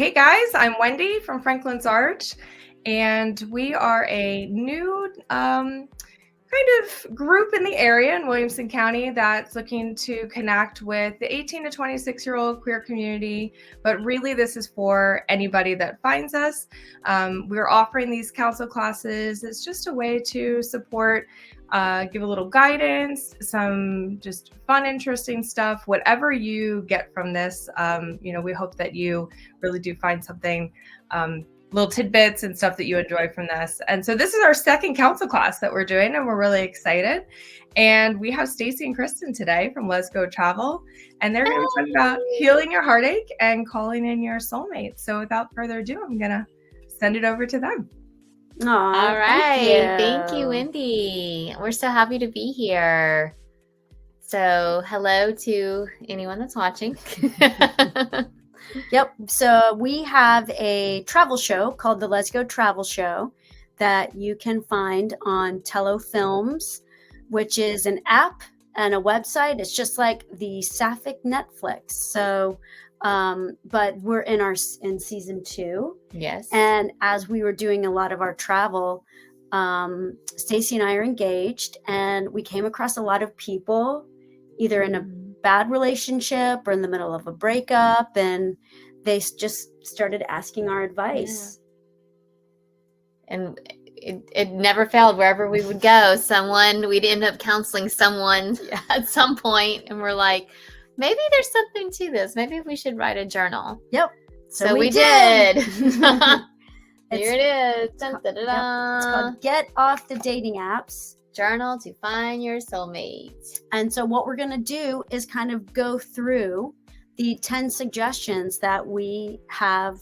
Hey guys, I'm Wendy from Franklin's Art, and we are a new kind of group in the area in Williamson County that's looking to connect with the 18 to 26-year-old queer community. But really, this is for anybody that finds us. We're offering these counsel classes. It's just a way to support, give a little guidance, some just fun, interesting stuff. Whatever you get from this, we hope that you really do find something, little tidbits and stuff that you enjoy from this. And so this is our second counsel class that we're doing, and we're really excited. And we have Stacey and Christin today from Lez Go Travel, and they're going to be talking about healing your heartache and calling in your soulmate. So without further ado, I'm going to send it over to them. All right. Thank you, Wendy. We're so happy to be here. So hello to anyone that's watching. Yep. So we have a travel show called the Lez Go Travel Show that you can find on Tello Films, which is an app and a website. It's just like the Sapphic Netflix. So, but we're in season 2. Yes. And as we were doing a lot of our travel, Stacey and I are engaged, and we came across a lot of people either in a bad relationship or in the middle of a breakup, and they just started asking our advice. Yeah. And it never failed. Wherever we would go, we'd end up counseling someone at some point, and we're like, maybe there's something to this. Maybe we should write a journal. Yep. So we did. Here it is. Yep. It's called Get Off the Dating Apps. Journal to Find Your Soulmate. And so what we're going to do is kind of go through the 10 suggestions that we have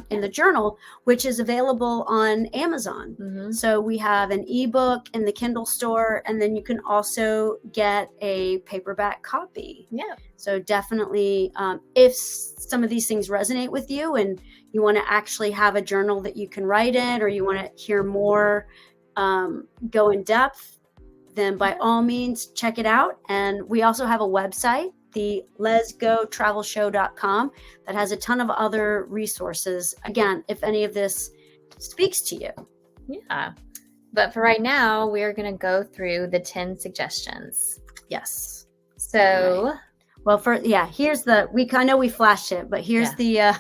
in the journal, which is available on Amazon. Mm-hmm. So we have an ebook in the Kindle store, and then you can also get a paperback copy. Yeah. So definitely, if some of these things resonate with you and you want to actually have a journal that you can write in, or you want to hear more, go in depth, then by all means check it out. And we also have a website, the lezgotravelshow.com, that has a ton of other resources. Again, if any of this speaks to you. Yeah. But for right now, we're going to go through the 10 suggestions. Yes. So, right. Well, I know we flashed it, but here's here's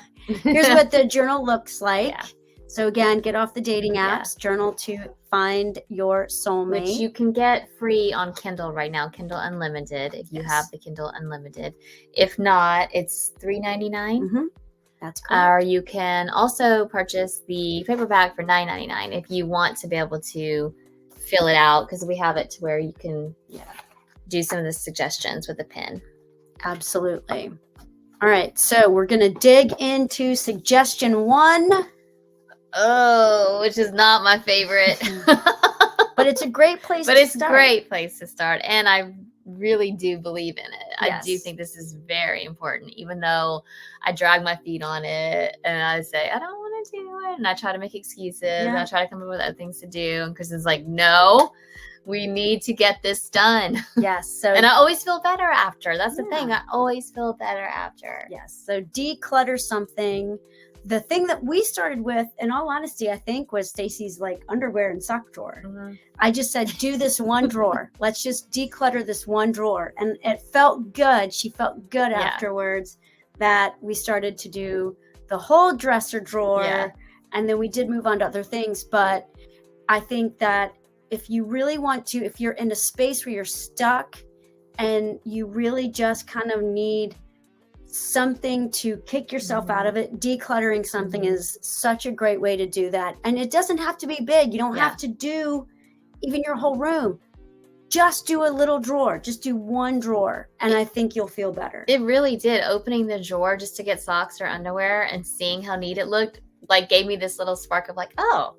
what the journal looks like. Yeah. So again, get off the dating apps, journal to find your soulmate. Which you can get free on Kindle right now, Kindle Unlimited, if you have the Kindle Unlimited. If not, it's $3.99. Mm-hmm. That's cool. Or you can also purchase the paperback for $9.99 if you want to be able to fill it out, because we have it to where you can do some of the suggestions with a pen. Absolutely. All right, so we're going to dig into suggestion 1. Oh, which is not my favorite. But it's a great place to start. But it's a great place to start. And I really do believe in it. Yes. I do think this is very important, even though I drag my feet on it and I say, I don't want to do it. And I try to make excuses and I try to come up with other things to do. And Kristen's like, no, we need to get this done. Yes. And I always feel better after. That's the thing. I always feel better after. Yes. So declutter something. The thing that we started with, in all honesty, I think, was Stacey's like underwear and sock drawer. Mm-hmm. I just said, do this one drawer. Let's just declutter this one drawer. And it felt good. She felt good afterwards that we started to do the whole dresser drawer. Yeah. And then we did move on to other things. But I think that if you really want to, if you're in a space where you're stuck and you really just kind of need something to kick yourself out of it, decluttering something is such a great way to do that. And it doesn't have to be big. You don't have to do even your whole room. Just do a little drawer. Just do one drawer. And I think you'll feel better. It really did. Opening the drawer just to get socks or underwear and seeing how neat it looked, like, gave me this little spark of like, oh,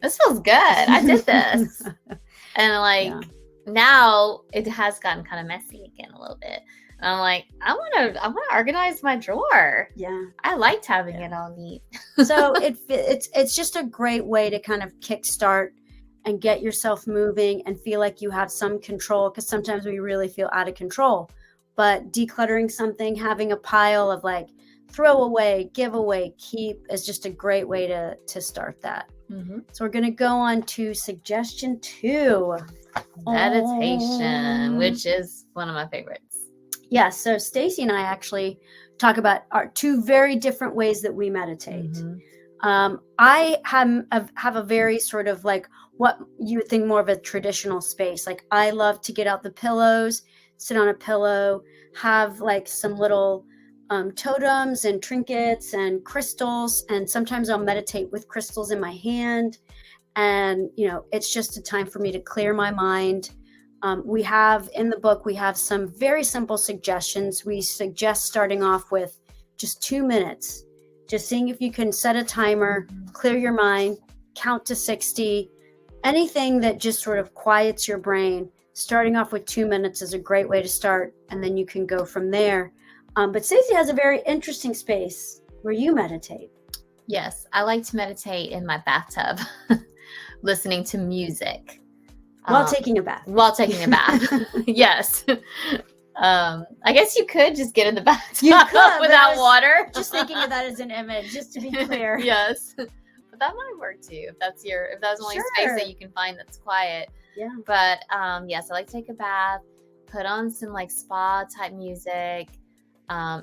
this feels good. I did this. And now it has gotten kind of messy again a little bit. And I'm like, I want to organize my drawer. Yeah. I liked having it all neat. So it's just a great way to kind of kickstart and get yourself moving and feel like you have some control, because sometimes we really feel out of control. But decluttering something, having a pile of like throw away, give away, keep is just a great way to start that. Mm-hmm. So we're going to go on to suggestion 2. Meditation, which is one of my favorites. Yeah, so Stacey and I actually talk about our 2 very different ways that we meditate. Mm-hmm. I have a very sort of like what you would think more of a traditional space. Like I love to get out the pillows, sit on a pillow, have like some little totems and trinkets and crystals. And sometimes I'll meditate with crystals in my hand. And, you know, it's just a time for me to clear my mind. We have in the book, we have some very simple suggestions. We suggest starting off with just 2 minutes, just seeing if you can set a timer, clear your mind, count to 60, anything that just sort of quiets your brain. Starting off with 2 minutes is a great way to start, and then you can go from there. But Stacey has a very interesting space where you meditate. Yes, I like to meditate in my bathtub, listening to music. While taking a bath. While taking a bath. Yes. I guess you could just get in the bathtub without water. Just thinking of that as an image, just to be clear. Yes. But that might work too, if that's the only space that you can find that's quiet. Yeah. But yes, I like to take a bath, put on some like spa type music,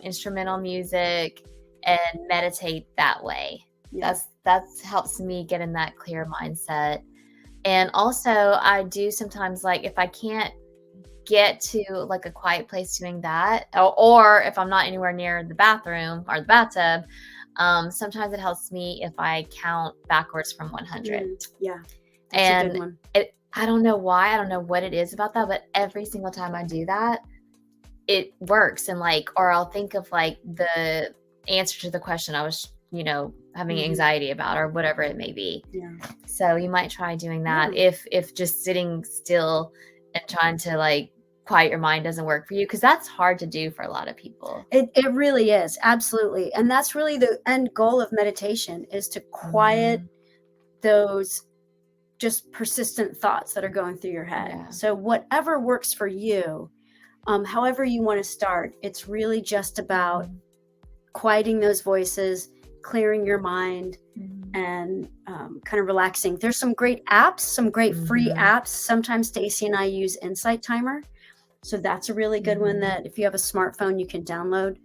instrumental music, and meditate that way. Yeah. That's helps me get in that clear mindset. And also I do sometimes, like if I can't get to like a quiet place doing that, or if I'm not anywhere near the bathroom or the bathtub, sometimes it helps me if I count backwards from 100. Yeah. That's and a good one. I don't know why, I don't know what it is about that, but every single time I do that, it works. And like, or I'll think of like the answer to the question I was, having anxiety about, or whatever it may be. Yeah. So you might try doing that if just sitting still and trying to like quiet your mind doesn't work for you, because that's hard to do for a lot of people. It really is. Absolutely. And that's really the end goal of meditation, is to quiet those just persistent thoughts that are going through your head. Yeah. So whatever works for you, however you want to start, it's really just about quieting those voices, clearing your mind, and kind of relaxing. There's some great apps, some great free apps. Sometimes Stacey and I use Insight Timer. So that's a really good one that if you have a smartphone, you can download.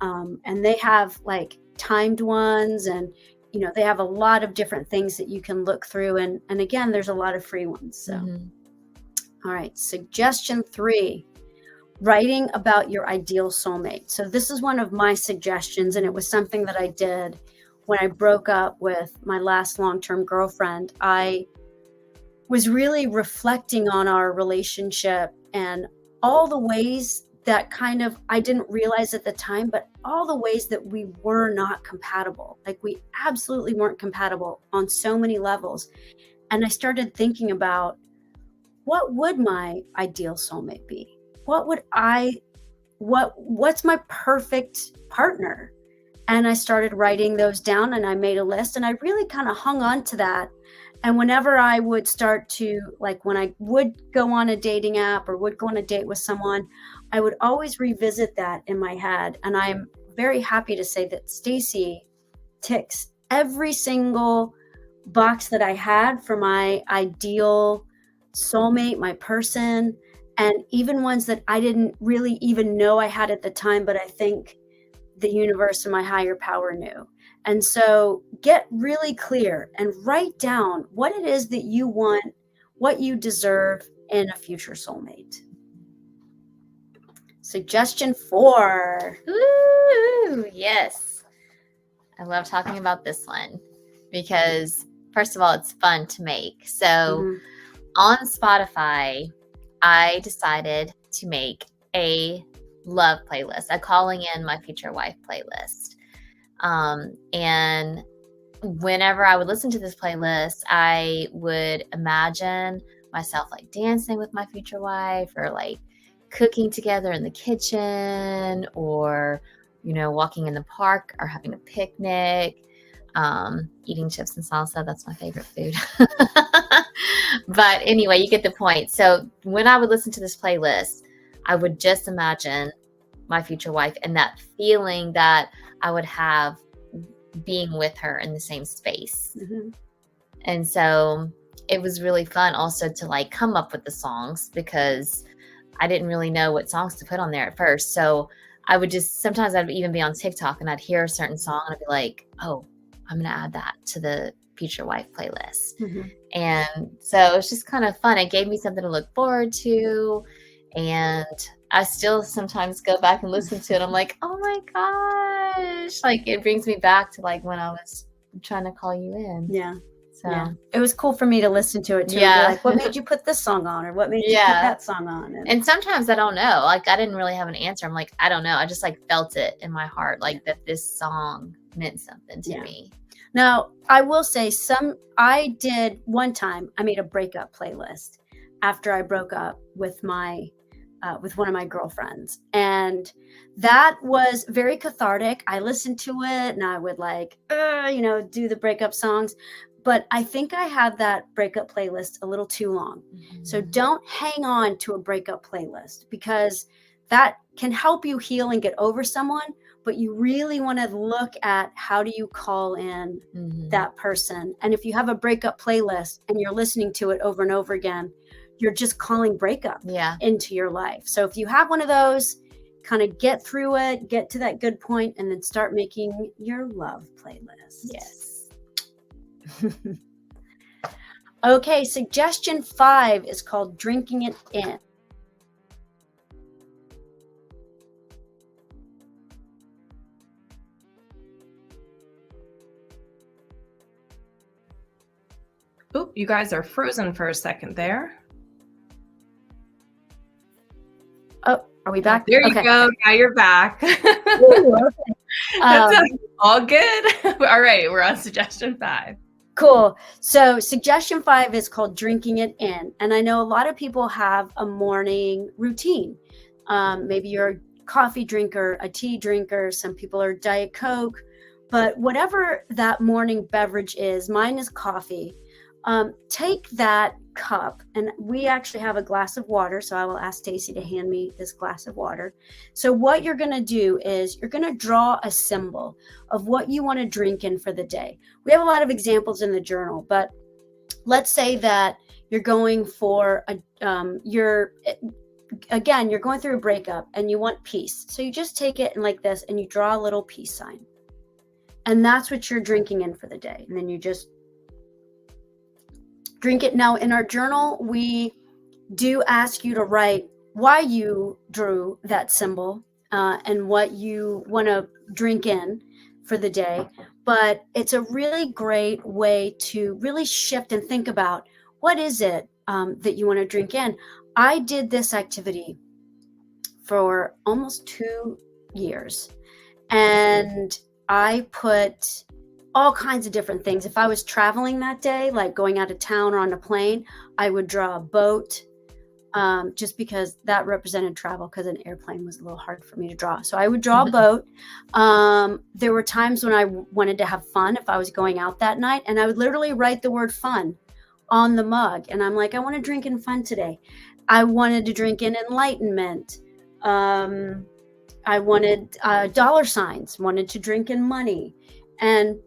And they have like timed ones, and they have a lot of different things that you can look through. And again, there's a lot of free ones. So, all right. Suggestion 3, writing about your ideal soulmate. So this is one of my suggestions, and it was something that I did when I broke up with my last long-term girlfriend. I was really reflecting on our relationship and all the ways that kind of, I didn't realize at the time, but all the ways that we were not compatible. Like we absolutely weren't compatible on so many levels. And I started thinking about, what would my ideal soulmate be? What's my perfect partner? And I started writing those down, and I made a list, and I really kind of hung on to that. And whenever I would start to, like when I would go on a dating app or would go on a date with someone, I would always revisit that in my head. And I'm very happy to say that Stacey ticks every single box that I had for my ideal soulmate, my person, and even ones that I didn't really even know I had at the time, but I think the universe and my higher power knew. And so get really clear and write down what it is that you want, what you deserve in a future soulmate. Suggestion 4. Ooh, yes. I love talking about this one because, first of all, it's fun to make. So on Spotify, I decided to make a love playlist, a calling in my future wife playlist. And whenever I would listen to this playlist, I would imagine myself like dancing with my future wife, or like cooking together in the kitchen, or, walking in the park, or having a picnic, eating chips and salsa. That's my favorite food. But anyway, you get the point. So when I would listen to this playlist, I would just imagine my future wife and that feeling that I would have being with her in the same space. Mm-hmm. And so it was really fun also to like come up with the songs, because I didn't really know what songs to put on there at first. So I would just, sometimes I'd even be on TikTok and I'd hear a certain song and I'd be like, oh, I'm going to add that to the Future Wife playlist. Mm-hmm. And so it was just kind of fun. It gave me something to look forward to. And I still sometimes go back and listen to it. I'm like, oh my gosh. Like it brings me back to like when I was trying to call you in. Yeah. So yeah. It was cool for me to listen to it too. Yeah. Like, what made you put this song on, or what made you put that song on? And sometimes I don't know. Like I didn't really have an answer. I'm like, I don't know. I just like felt it in my heart, like that this song meant something to me. Now, I will say I did one time, I made a breakup playlist after I broke up with with one of my girlfriends. And that was very cathartic. I listened to it and I would like, do the breakup songs. But I think I had that breakup playlist a little too long. Mm-hmm. So don't hang on to a breakup playlist, because that can help you heal and get over someone. But you really want to look at how do you call in that person. And if you have a breakup playlist and you're listening to it over and over again, you're just calling breakup into your life. So if you have one of those, kind of get through it, get to that good point, and then start making your love playlist. Yes. Okay, suggestion 5 is called Drinking It In. Oop, you guys are frozen for a second there. Oh, are we back? There you go. Now you're back. Ooh, okay. That's all good. All right, we're on suggestion 5. Cool. So suggestion 5 is called Drinking It In. And I know a lot of people have a morning routine. Maybe you're a coffee drinker, a tea drinker. Some people are Diet Coke. But whatever that morning beverage is, mine is coffee. Take that cup, and we actually have a glass of water, so I will ask Stacey to hand me this glass of water. So what you're going to do is you're going to draw a symbol of what you want to drink in for the day. We have a lot of examples in the journal, but let's say that you're going for you're going through a breakup and you want peace. So you just take it and like this, and you draw a little peace sign, and that's what you're drinking in for the day. And then you just drink it. Now, in our journal, we do ask you to write why you drew that symbol and what you want to drink in for the day. But it's a really great way to really shift and think about what is it that you want to drink in. I did this activity for almost 2 years, and I put all kinds of different things. If I was traveling that day, like going out of town or on a plane, I would draw a boat, just because that represented travel, because an airplane was a little hard for me to draw. So I would draw a boat. There were times when I wanted to have fun if I was going out that night, and I would literally write the word fun on the mug. And I'm like, I want to drink in fun today. I wanted to drink in enlightenment. I wanted dollar signs, wanted to drink in money. And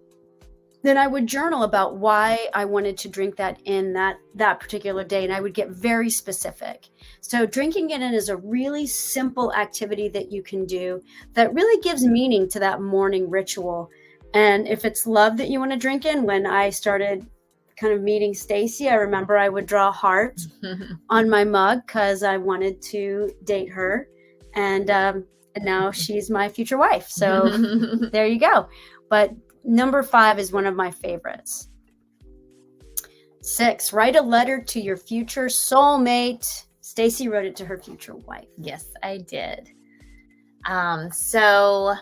then I would journal about why I wanted to drink that in that particular day. And I would get very specific. So drinking it in is a really simple activity that you can do that really gives meaning to that morning ritual. And if it's love that you want to drink in, when I started kind of meeting Stacey, I remember I would draw hearts on my mug because I wanted to date her. And now she's my future wife. So there you go. But number 5 is one of my favorites. 6, write a letter to your future soulmate. Stacey wrote it to her future wife. Yes, I did. So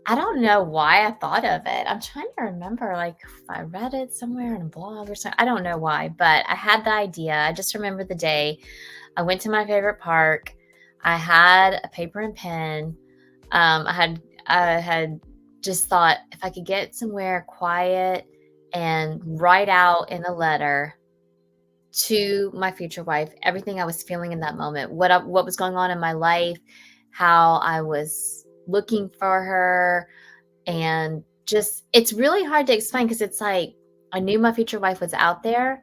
I don't know why I thought of it. I'm trying to remember, like, if I read it somewhere in a blog or something. I don't know why, but I had the idea. I just remember the day I went to my favorite park. I had a paper and pen. I had just thought if I could get somewhere quiet and write out in a letter to my future wife everything I was feeling in that moment, what was going on in my life, how I was looking for her, and just, it's really hard to explain because it's like I knew my future wife was out there,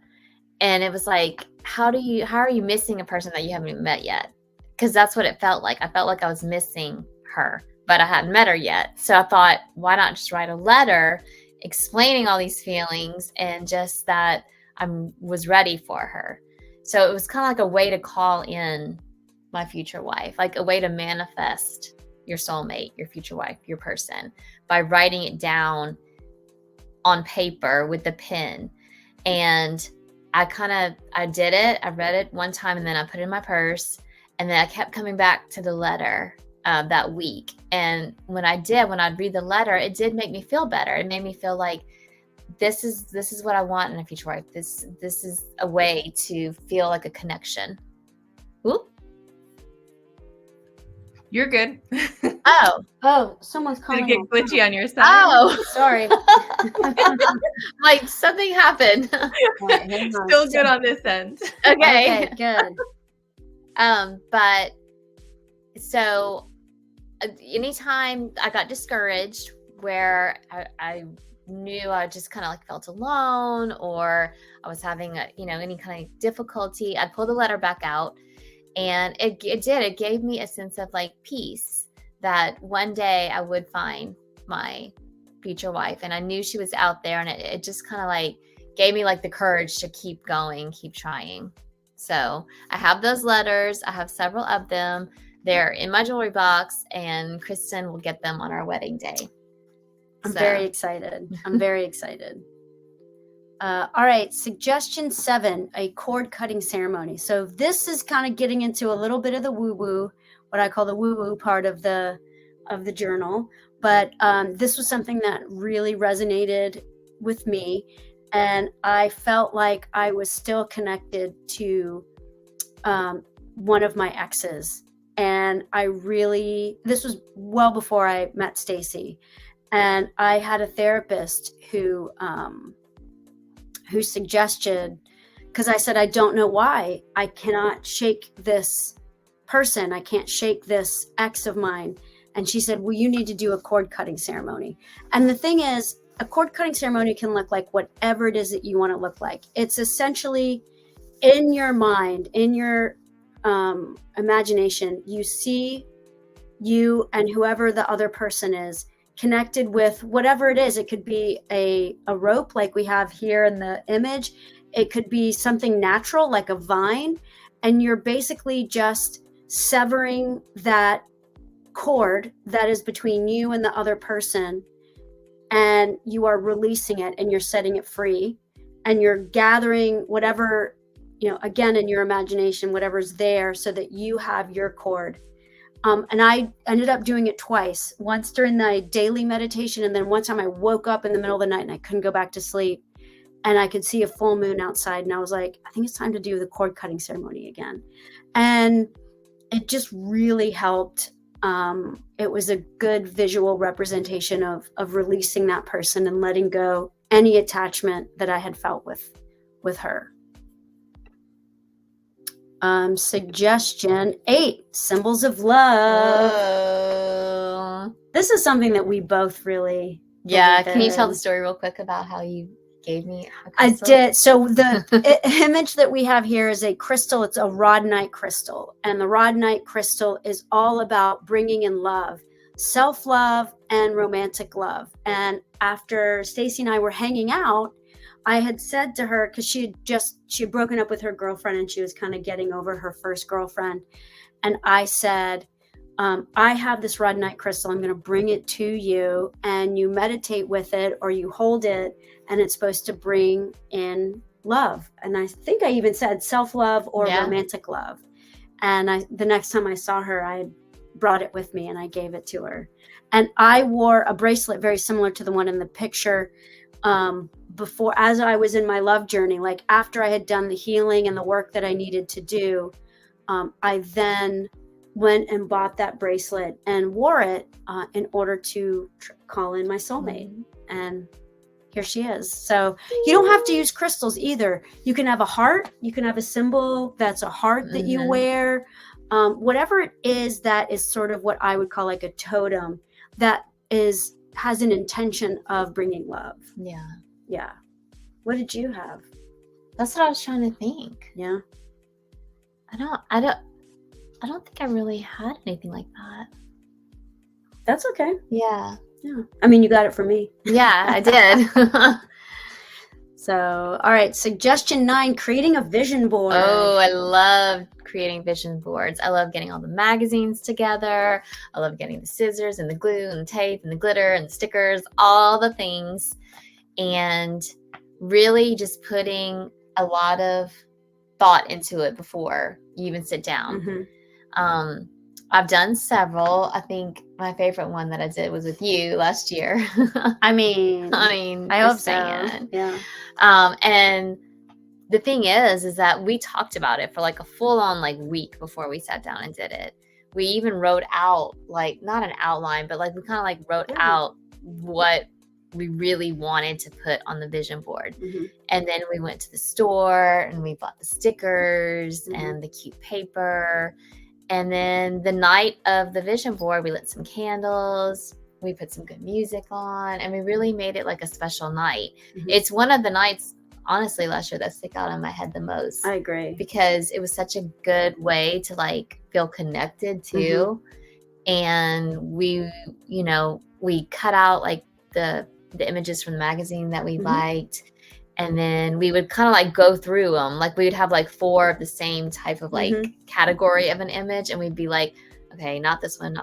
and it was like, how are you missing a person that you haven't met yet? Because that's what it felt like. I felt like I was missing her, but I hadn't met her yet. So I thought, why not just write a letter explaining all these feelings and just that I was ready for her. So it was kind of like a way to call in my future wife, like a way to manifest your soulmate, your future wife, your person, by writing it down on paper with the pen. And I did it. I read it one time and then I put it in my purse, and then I kept coming back to the letter that week. And when I'd read the letter, it did make me feel better. It made me feel like this is what I want in a future wife. This is a way to feel like a connection. Oop. You're good. Oh, someone's Did calling. it get glitchy on your side? Oh, Sorry. like something happened. Right, hang on. Still good on this end. Okay. Good. But so anytime I got discouraged, where I knew I just kind of like felt alone, or I was having any kind of difficulty, I'd pull the letter back out, and it gave me a sense of like peace, that one day I would find my future wife, and I knew she was out there, and it just kind of like gave me like the courage to keep going, keep trying. So I have those letters. I have several of them. They're in my jewelry box, and Kristen will get them on our wedding day. I'm very excited. All right. Suggestion 7, a cord cutting ceremony. So this is kind of getting into a little bit of the woo-woo, what I call the woo-woo part of the journal. But this was something that really resonated with me. And I felt like I was still connected to one of my exes. And this was well before I met Stacey. And I had a therapist who suggested, because I said, I don't know why I cannot shake this person. I can't shake this ex of mine. And she said, well, you need to do a cord cutting ceremony. And the thing is, a cord cutting ceremony can look like whatever it is that you want to look like. It's essentially in your mind, in your imagination, you see you and whoever the other person is connected with whatever it is. It could be a rope like we have here in the image. It could be something natural like a vine. And you're basically just severing that cord that is between you and the other person. And you are releasing it, and you're setting it free, and you're gathering whatever, again, in your imagination, whatever's there, so that you have your cord. And I ended up doing it twice, once during the daily meditation. And then one time I woke up in the middle of the night and I couldn't go back to sleep, and I could see a full moon outside. And I was like, I think it's time to do the cord cutting ceremony again. And it just really helped. It was a good visual representation of releasing that person and letting go any attachment that I had felt with her. Suggestion 8, symbols of love. Whoa. This is something that we both really Can you tell the story real quick about how you gave me a crystal? I did. So the image that we have here is a crystal. It's a rhodonite crystal. And the rhodonite crystal is all about bringing in love, self-love and romantic love. And after Stacey and I were hanging out, I had said to her, because she had broken up with her girlfriend and she was kind of getting over her first girlfriend. And I said, I have this rhodonite crystal. I'm going to bring it to you, and you meditate with it, or you hold it, and it's supposed to bring in love. And I think I even said self-love or romantic love. And the next time I saw her, I brought it with me and I gave it to her. And I wore a bracelet very similar to the one in the picture before, as I was in my love journey. Like after I had done the healing and the work that I needed to do, I then went and bought that bracelet and wore it in order to call in my soulmate. Mm-hmm. And here she is. So you don't have to use crystals either. You can have a heart. You can have a symbol that's a heart that you wear. whatever it is that is sort of what I would call like a totem that has an intention of bringing love. Yeah. Yeah. What did you have? That's what I was trying to think. Yeah. I don't think I really had anything like that. That's okay. Yeah. Yeah. I mean, you got it from me. Yeah, I did. So, all right. Suggestion 9, creating a vision board. Oh, I love creating vision boards. I love getting all the magazines together. I love getting the scissors and the glue and the tape and the glitter and the stickers, all the things. And really just putting a lot of thought into it before you even sit down. Mm-hmm. I've done several. I think my favorite one that I did was with you last year. I mean, I hope so. Yeah. And the thing is that we talked about it for like a full on like week before we sat down and did it. We even wrote out like, not an outline, but like we kind of like wrote out what we really wanted to put on the vision board. Mm-hmm. And then we went to the store and we bought the stickers and the cute paper. And then the night of the vision board, we lit some candles, we put some good music on, and we really made it like a special night. Mm-hmm. It's one of the nights, honestly, last year that stick out in my head the most. I agree. Because it was such a good way to like feel connected to. And we, we cut out like the images from the magazine that we liked. And then we would kind of like go through them. Like we would have like 4 of the same type of like category of an image. And we'd be like, okay, not this one,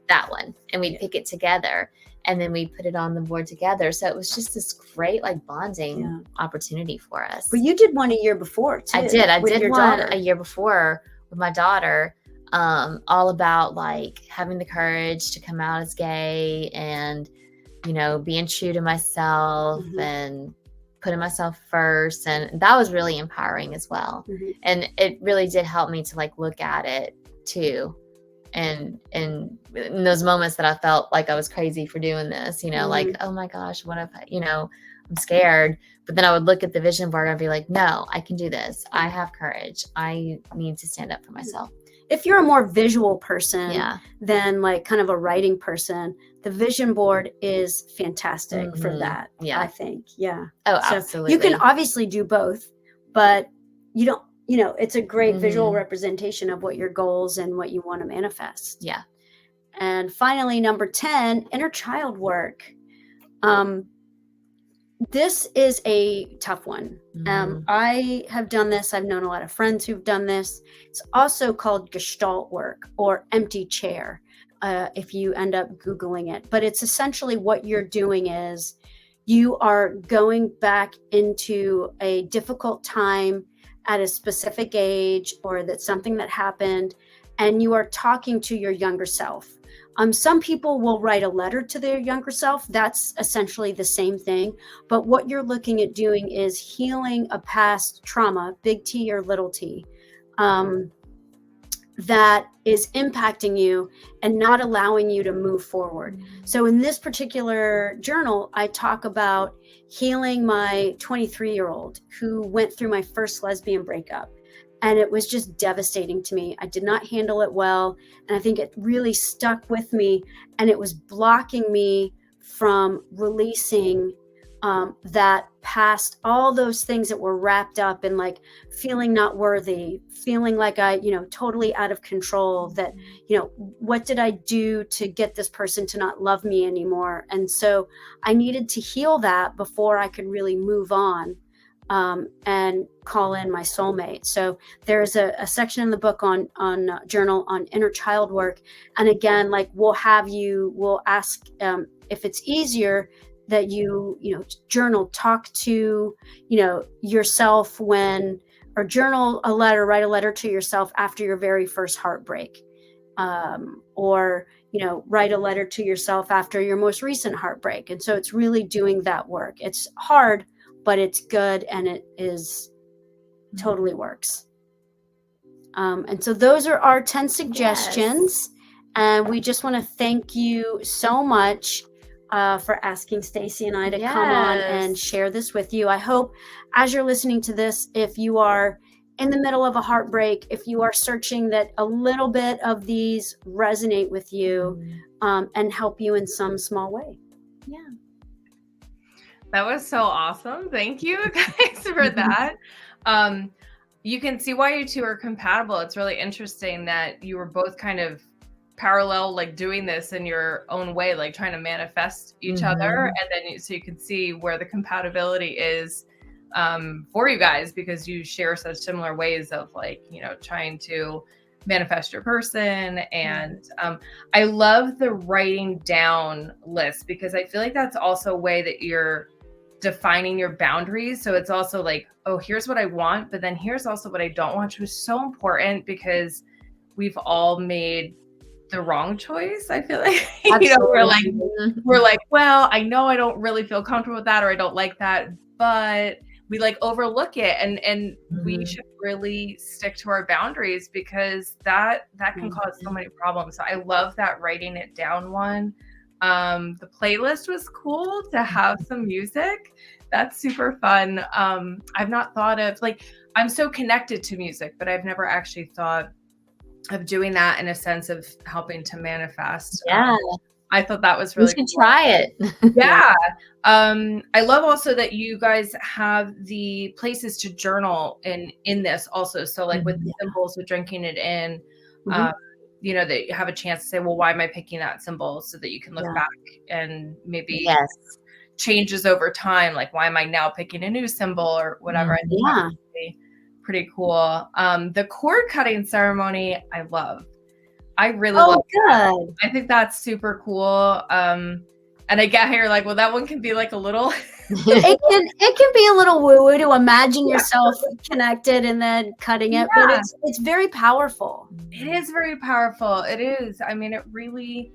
that one. And we'd pick it together. And then we put it on the board together. So it was just this great like bonding opportunity for us. But you did one a year before too. I did one a year before with my daughter. All about like having the courage to come out as gay and, being true to myself and putting myself first. And that was really empowering as well. And it really did help me to like look at it too. And in those moments that I felt like I was crazy for doing this, like, oh my gosh, what if, I'm scared. But then I would look at the vision board and I'd be like, no, I can do this. I have courage. I need to stand up for myself. If you're a more visual person than like kind of a writing person, the vision board is fantastic for that. Yeah. I think. Yeah. Oh, so absolutely. You can obviously do both, but you don't, it's a great visual representation of what your goals and what you want to manifest. Yeah. And finally, number 10, inner child work. This is a tough one. I have done this. I've known a lot of friends who've done this. It's also called Gestalt work or empty chair, if you end up Googling it. But it's essentially what you're doing is you are going back into a difficult time at a specific age, or that's something that happened, and you are talking to your younger self. Some people will write a letter to their younger self. That's essentially the same thing. But what you're looking at doing is healing a past trauma, big T or little t, that is impacting you and not allowing you to move forward. So in this particular journal, I talk about healing my 23-year-old who went through my first lesbian breakup. And it was just devastating to me. I did not handle it well. And I think it really stuck with me. And it was blocking me from releasing that past, all those things that were wrapped up in like feeling not worthy, feeling like I, totally out of control, that, what did I do to get this person to not love me anymore? And so I needed to heal that before I could really move on. And call in my soulmate. So there's a section in the book on journal on inner child work. And again, like we'll ask if it's easier that you journal, talk to, yourself when, or journal a letter, write a letter to yourself after your very first heartbreak. Or, write a letter to yourself after your most recent heartbreak. And so it's really doing that work. It's hard, but it's good, and it is totally works. And so those are our 10 suggestions. Yes. And we just want to thank you so much for asking Stacey and I to come on and share this with you. I hope as you're listening to this, if you are in the middle of a heartbreak, if you are searching, that a little bit of these resonate with you and help you in some small way. Yeah. That was so awesome. Thank you guys for that. You can see why you two are compatible. It's really interesting that you were both kind of parallel, like doing this in your own way, like trying to manifest each other. And then so you can see where the compatibility is for you guys, because you share such similar ways of like, you know, trying to manifest your person. And I love the writing down list, because I feel like that's also a way that you're defining your boundaries. So it's also like, oh, here's what I want, but then here's also what I don't want, which is so important, because we've all made the wrong choice. I feel like, you know, we're like, well, I know I don't really feel comfortable with that, or I don't like that, but we like overlook it. And we should really stick to our boundaries, because that can cause so many problems. So I love that writing it down one. The playlist was cool to have some music. That's super fun. I've not thought of, like, I'm so connected to music, but I've never actually thought of doing that in a sense of helping to manifest. Yeah. I thought that was really cool. Try it. Yeah. I love also that you guys have the places to journal in this also. So like with the symbols, with drinking it in, you know, that you have a chance to say, well, why am I picking that symbol? So that you can look back and maybe changes over time. Like, why am I now picking a new symbol or whatever? I think that would be pretty cool. The cord cutting ceremony, I love. I really love that. I think that's super cool. And I get how you're like, well, that one can be like a little it can be a little woo-woo to imagine yourself connected and then cutting it, but it's very powerful. It is very powerful. It is. I mean, it really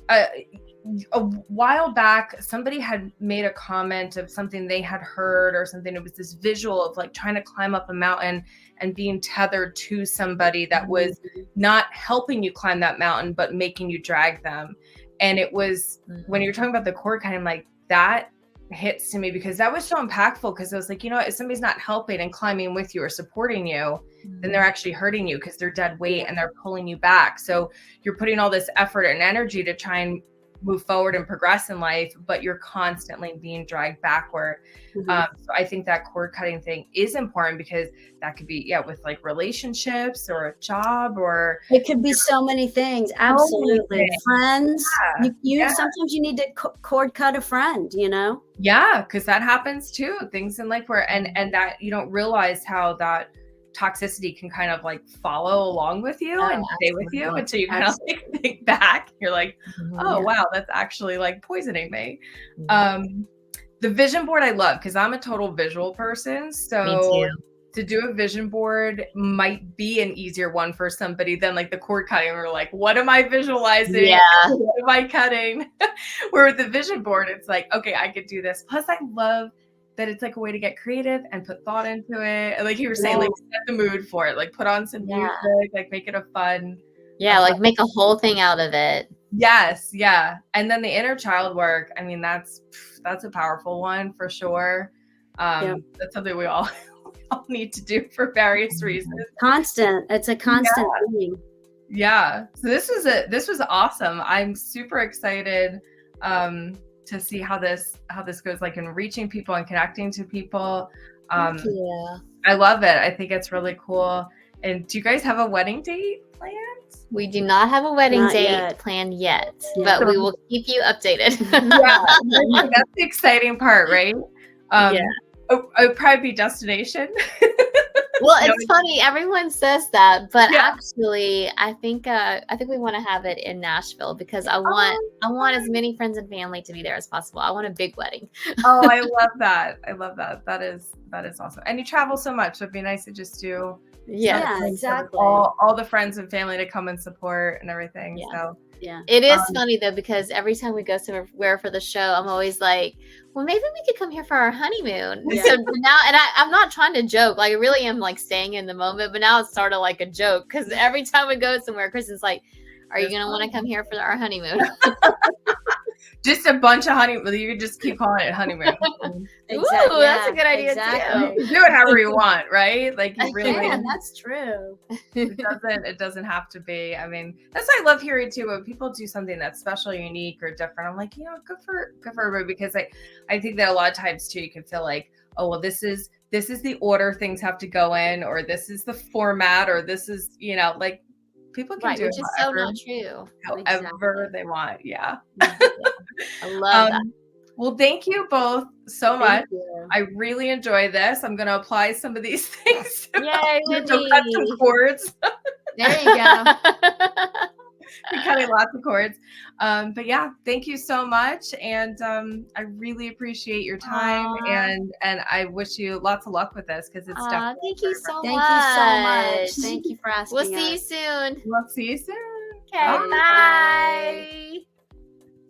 a while back, somebody had made a comment of something they had heard or something. It was this visual of like trying to climb up a mountain and being tethered to somebody that was not helping you climb that mountain, but making you drag them. And it was when you're talking about the cord cutting, like that hits to me, because that was so impactful. Because I was like, you know what, if somebody's not helping and climbing with you or supporting you, then they're actually hurting you, because they're dead weight and they're pulling you back. So you're putting all this effort and energy to try and move forward and progress in life, but you're constantly being dragged backward. So I think that cord cutting thing is important, because that could be with like relationships or a job, or it could be so many things. Absolutely. Friends. You sometimes you need to cord cut a friend, you know? Yeah, because that happens too. Things in life where and that you don't realize how that toxicity can kind of like follow along with you and stay with you until you kind of like think back. You're like, oh wow, that's actually like poisoning me. The vision board I love, because I'm a total visual person. So to do a vision board might be an easier one for somebody than like the cord cutting. We're like, what am I visualizing? What am I cutting? Where with the vision board, it's like, okay, I could do this. Plus I love that it's like a way to get creative and put thought into it. And like you were saying, like set the mood for it, like put on some music, like make it a fun. Like make a whole thing out of it. Yes. Yeah. And then the inner child work. I mean, that's a powerful one for sure. That's something we all need to do for various reasons. It's a constant thing. Yeah. So this was awesome. I'm super excited to see how this goes, like in reaching people and connecting to people. I love it. I think it's really cool. And do you guys have a wedding date planned? We do not have a wedding date planned yet, but we will keep you updated. That's the exciting part, right? It would probably be destination. Well, it's funny. Everyone says that, but actually, I think we want to have it in Nashville, because I want as many friends and family to be there as possible. I want a big wedding. Oh, I love that. I love that. That is awesome. And you travel so much, so it'd be nice to just do. Yeah, exactly. All the friends and family to come and support and everything. So it is funny though, because every time we go somewhere for the show, I'm always like, well, maybe we could come here for our honeymoon. So now, and I'm not trying to joke, like I really am like staying in the moment, but now it's sort of like a joke, because every time we go somewhere, Kristen's like, are you going to want to come here for our honeymoon? just a bunch of honeymoon. You could just keep calling it honeymoon. Ooh, that's a good idea too. You can do it however you want, right? Like you really. Yeah, that's true. It doesn't have to be. I mean, that's why I love hearing too when people do something that's special, unique, or different. I'm like, good for everybody, because I think that a lot of times too, you can feel like, oh well, this is the order things have to go in, or this is the format, or this is like people can do which is so not true. However they want. Yeah. I love that. Well, thank you both so much. I really enjoy this. I'm going to apply some of these things. Yay, Wendy. Cut some cords. There you go. We're cutting lots of cords. But yeah, thank you so much. And I really appreciate your time. And I wish you lots of luck with this, because it's definitely. Thank you so much. Thank you so much. Thank you for asking. We'll see you soon. We'll see you soon. Okay, bye.